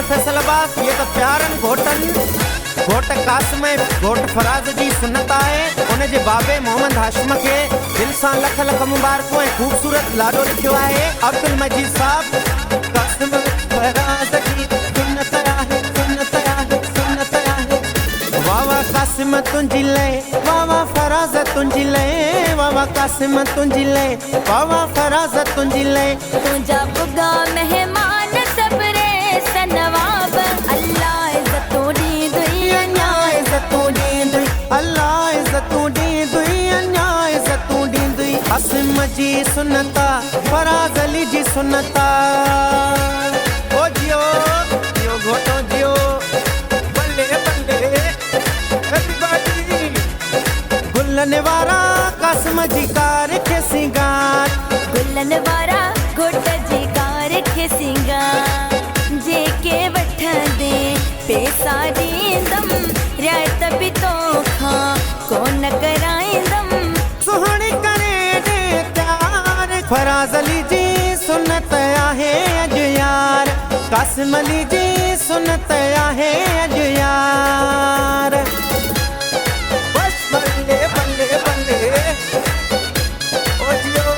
number Faisalabad ये तो प्यारन घोटन घोट कासिम घोट फराज जी सुन्नत है उन जे बाबे मोहम्मद हाशिम के दिल से लख लख मुबारकों खूबसूरत लाडो लिखो है अब्दुल मजीद साहब कासिम फराज जी सुन्नत है सुन्नत है सुन्नत है वाह वाह कासिम तुंजी ले वाह वाह फराज तुंजी ले वाह वाह कासिम तुंजी ले वाह वाह फराज तुंजी ले तुझा बुगा मेहमान सबरे सनवाब अल्लाह इज्जतों दी दुनिया अन्याय इज्जतों दी दुई अल्लाह इज्जतों दी दुई अन्याय इज्जतों दी दुई कासिम जी सुन्नता फराज अली जी सुन्नता ओ जियो जियो घोटो जियो बल्ले बल्ले एवरीबॉडी गुल्लन वारा कासिम जी कार के सिंगार गुल्लन वारा घोट जी कार के सिंगार जेके वठ दे पैसा दींदम रात भी तो खा कौन कराइंदम सुहणी करे दे प्यार फराज अली जी सुन्नत आहे अज यार कासिम अली जी सुन्नत आहे अज यार बस बल्ले बल्ले बल्ले ओ जियो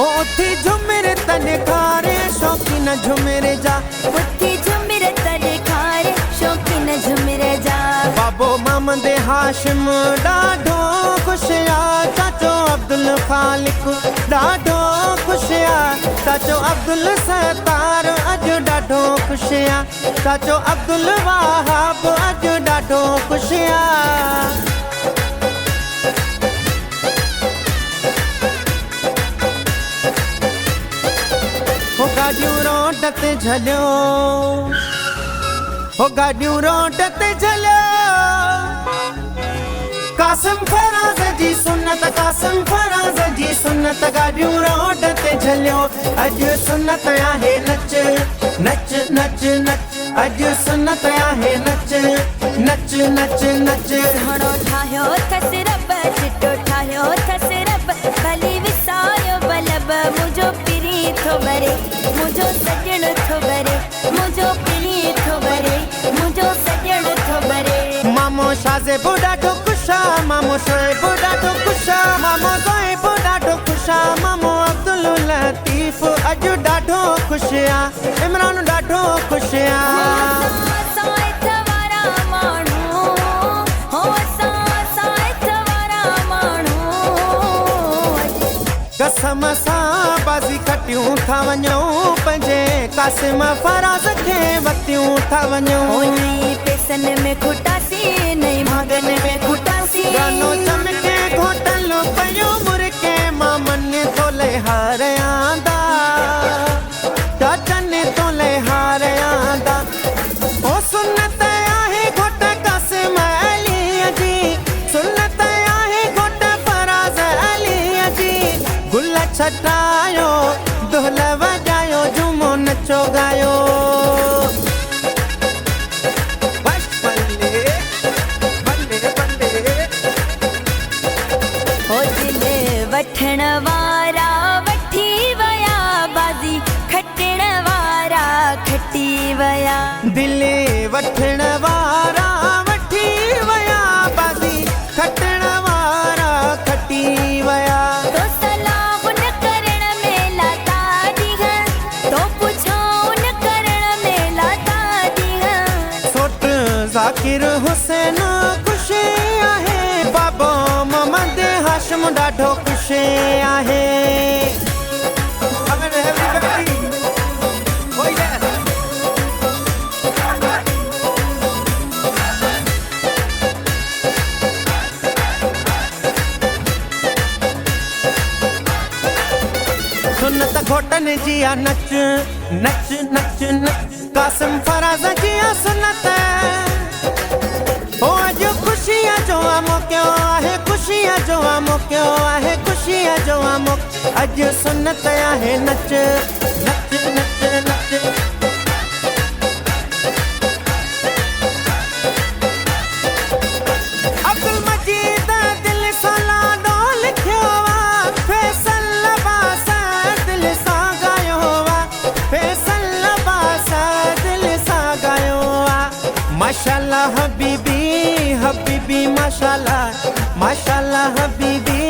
ओ उठी झुमर तने खारे शौकीन झुमर जा उठी झुमिर तने खारे शौकीन झुमिर जा बाबो मोहम्मद हाशिम ॾाढो खुशिया चाचो अब्दुल खालिक ॾाढो खुशिया चाचो अब्दुल सत्तार अॼु ॾाढो खुशिया चाचो अब्दुल वहाब अॼु ॾाढो खुशिया हो गाॾियूं रोड ते झलियो हो गाॾियूं रोड ते झलियो कासिम फराज जी सुन्नत कासिम फराज जी सुन्नत गाॾियूं रोड ते झलियो अॼु सुन्नत आहे नच नच नच नच अॼु सुन्नत आहे नच नच नच नच घणो ठाहियो थसि रब चिटो ठाहियो थसि रब भली विसायो बलब मुंहिंजो पिरी थो भरे मुंहिंजो सॼण थो भरे मुंहिंजो पिरी थो भरे मुंहिंजो सॼण थो भरे मामो शाज़ेबो ॾाढो खुशा मामो शोएबो ॾाढो खुशा मामो ज़ोएबो ॾाढो खुशा मामो अब्दुल लतीफ़ अॼु ॾाढो खुशिया इमरान ॾाढो खुशिया कसम सां बाज़ी खटियूं था वञूं पंहिंजे कासिम फराज खे वतियूं था वञूं नई पेसन में खुटासी नई भागन में खुटासी गानो चमके घोटल पयो मुरके मामन तोले हार आंदा चाचन तोले हार आंदा ओ सुन्नत आहे घोट कासिम अली जी सुन्नत आहे घोट फराज अली जी गुल छटायो दुहल वजायो झूमो नचो गायो बस बल्ले बल्ले बल्ले हो दिल वठण वारा वठी वया बाज़ी खटण वारा खटी वया दिले वठण वारा वठी वया बाज़ी खटण वारा खटी वया तो सलाह न करण में लाता दीहं तो पुछो न करण में लाता दीहं सोट ज़ाकिर हुसैन खुशी आहे बाबो मोहम्मद हाशिम ॾाढो खुशी आहे सुन्नत घोटन जिया नच नच नच नच कासिम फराज जिया सुन्नत ओ अॼु खुशिया जो मौक़ो आहे खुशिया जो मौक़ो आहे खुशिया जो मौक़ो अॼु सुन्नत आहे नच नच नच नच अब्दुल मजीद दिल सां लाडो लिखियो आहे फैसल लबास दिल सां गायो आहे फैसल लबास माशाल्लाह माशाल्लाह हबीबी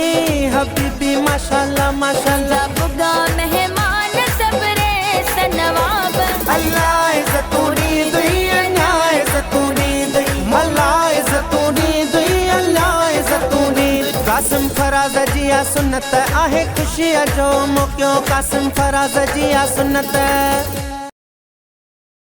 हबीबी माशाल्लाह माशाल्लाह बुगा मेहमान सबरे सनवाब अल्लाह इज़्ज़तूनी दुई अल्लाह इज़्ज़तूनी दुई अल्लाह इज़्ज़तूनी दुई अल्लाह इज़्ज़तूनी कासिम फराज़ जी आ सुन्नत आहे खुशी जो मौक़ो कासिम फराज़ जी आ सुन्नत